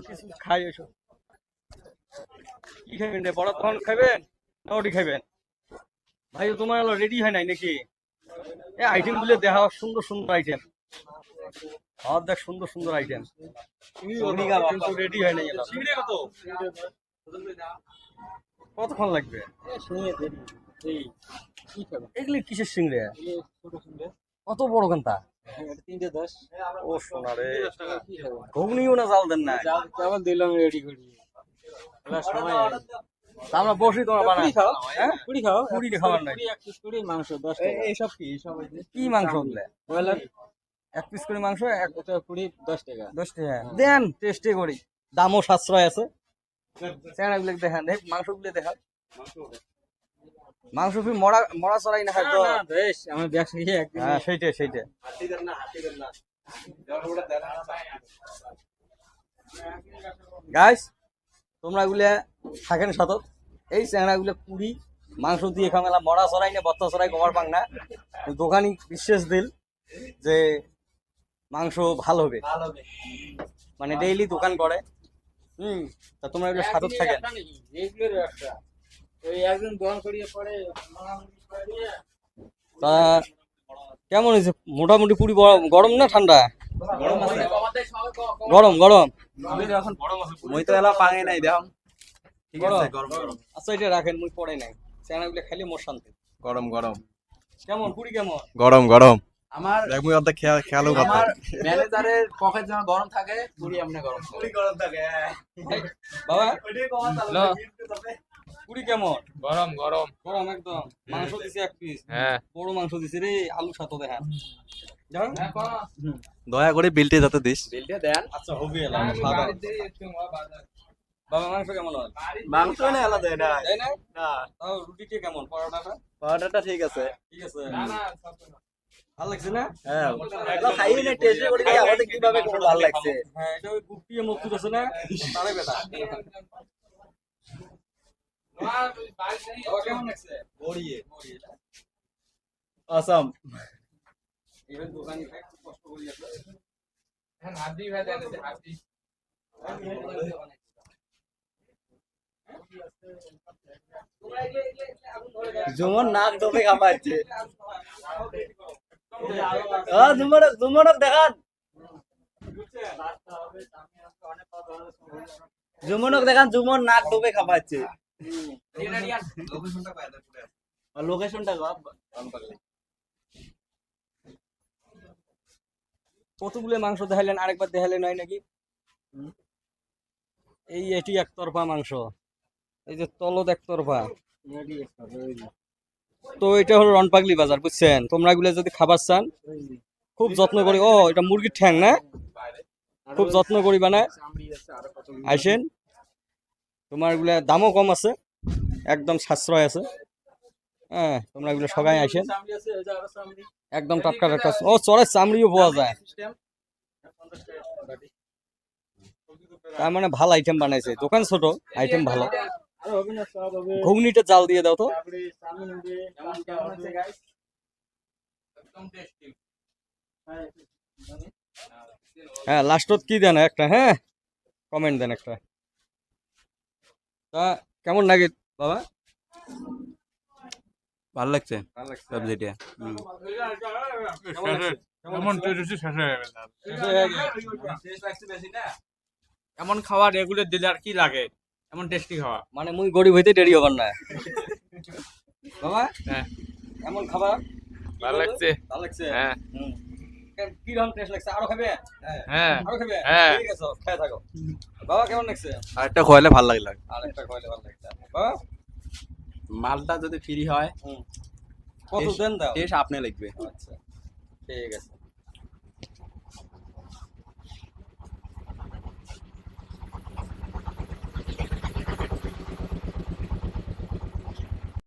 কিছু খাই এসো। কি খাবেন রে? বড় তখন খাবেন না ওটি খাবেন? ভাই তোমার হলো রেডি হয় নাই নাকি? এই আইটেম গুলো দেখা, সুন্দর সুন্দর আইটেম। খাওয়ার দেখ, সুন্দর সুন্দর আইটেম, কিন্তু রেডি হয় নাই। কতক্ষণ লাগবে? এগুলি কিসের সিংড়ে? কত বড় কান্তা? 310। ও সোনা রে, ঘুগনিও না জাল দেন না? চাवल দিলাম রেডি করি। সময় তা আমরা বসি, তোমার বানাই। পুরি খাও, হ্যাঁ পুরি খাও, পুরি খাবার নাই। পুরি 1 পিস পুরি মাংস 10 টাকা। এইসব কি কি মাংস বললে? ব্রয়লার এক পিস করে মাংস এটা পুরি 10 টাকা। 10 টাকা দেন, টেস্টে করি। দামও সাশ্রয় আছে। চেহারাগুলো দেখান, মাংসগুলো দেখান। মাংস ফি মরা মরা চড়াই না খাইতো? না বেশ, আমি ব্যবসা গিয়ে একদিন। হ্যাঁ সেইটাই সেইটাই। গাইস, তোমরা এগুলা থাকেন সাথে। এই চেহারাগুলো পুরি মাংস দিয়ে খামেলা, মরা চড়াই না বত্তা চড়াই কমার পাং না। দোকানি বিশ্বাস দিল যে মাংস ভালো হবে, মানে ডেইলি দোকান করে। তা তোমরা এগুলো সাথে থাকেন। রেগুলার ব্যবসা। ওই একজন দোকান করিয়ে পরে তা কেমন হয়েছে? মোটামুটি পুরি গরম না ঠান্ডা? গরম গরম। মই তো এলা পাঙে নাই দেখ। ঠিক আছে, গরম গরম। আচ্ছা এটা রাখেন, মুই পড়ে নাই। চেনাগুলো খালি মোর শান্তি। গরম গরম কেমন পুরি কেমন? গরম গরম। আমার দেখ মুই অর্ধেক খেয়ালও করতে আমার ম্যানেজারের পকেট যেন গরম থাকে, পুরি এমনি গরম থাকে। পুরি গরম থাকে বাবা। হ্যালো, পুরি কেমন? গরম গরম। গরম একদম। মাংস দিছে এক পিস, হ্যাঁ, বড় মাংস দিছে রে, আলু সাথে দেখান। যাও। দয়া করে বিলটি যাতে দিস। বিলটা দেন। আচ্ছা হবে এলা খাবা। বাবা মাংস কেমন হয়? মাংস না আলাদা এটা। তাই না? না, তাও রুটিটা কেমন? পরোটাটা পাউডারটা ঠিক আছে। ঠিক আছে? ভালো লাগছে না? হ্যাঁ, এটা খাই না, টেস্ট করে দেখি আমাদের কিভাবে কোন ভালো লাগছে। হ্যাঁ, এটা ওই গুটিয়ে মজুর আছে না, তারে বেটা। বাবা কেমন লাগছে? বড়িয়ে বড়িয়ে না? অসম। এবার দোকানি খাই খুব কষ্ট করি আছে। জুমন নাক ডোবে খামাচ্ছে। জুমনক দেখান, জুমনক দেখান, জুমন নাক ডোবে খামাচ্ছে। লোকেশনটা কতগুলো মাংস দেখাইলেন, আরেকবার দেখাইলেন হয় নাকি? এই এটি একতরফা মাংস, এই যে তলদ একতরফা। তো এটা হলো রনপাগলি বাজার, বুঝছেন? তোমরা এগুলো যদি খাবার চান খুব যত্ন করি। ও এটা মুরগির ঠ্যাং না? খুব যত্ন করি বানায়। আইসেন, তোমার এগুলা দামও কম আছে, একদম সাশ্রয় আছে। হ্যাঁ, তোমরা এগুলো সবাই আইসেন, একদম টাটকা টাটকা। ও চড়ের চামড়িও পাওয়া যায়। তার মানে ভালো আইটেম বানাইছে দোকান, ছোট আইটেম ভালো। ঘুগনিটা জাল দিয়ে দাও তো। হ্যাঁ, লাস্টত কি দেন একটা, হ্যাঁ কমেন্ট দেন একটা। তা কেমন লাগে বাবা? ভালো লাগছে ভালো লাগছে সবজিটা। এমন টেস্টি শেষ হয়ে গেল। মানে এমন খাওয়া রেগুলার দিলে আর কি লাগে? এমন টেস্টি খাওয়া। মানে মুই গরিব হইতে দেরি হবার না বাবা। হ্যাঁ, এমন খাবার ভালো লাগছে। ভালো লাগছে। হ্যাঁ কি রকম টেস্ট লাগছে? আরো খাবে? হ্যাঁ আরো খাবে? হ্যাঁ। ঠিক আছে, খেয়ে থাকো। বাবা কেমন লাগছে? আর একটা খোয়ালে ভালো লাগলো। আরেকটা খাইলে ভালো লাগছে বাবা। মালটা যদি ফ্রি হয় কত দেন দাও? টেস্ট আপনি লাগবে। আচ্ছা ঠিক আছে।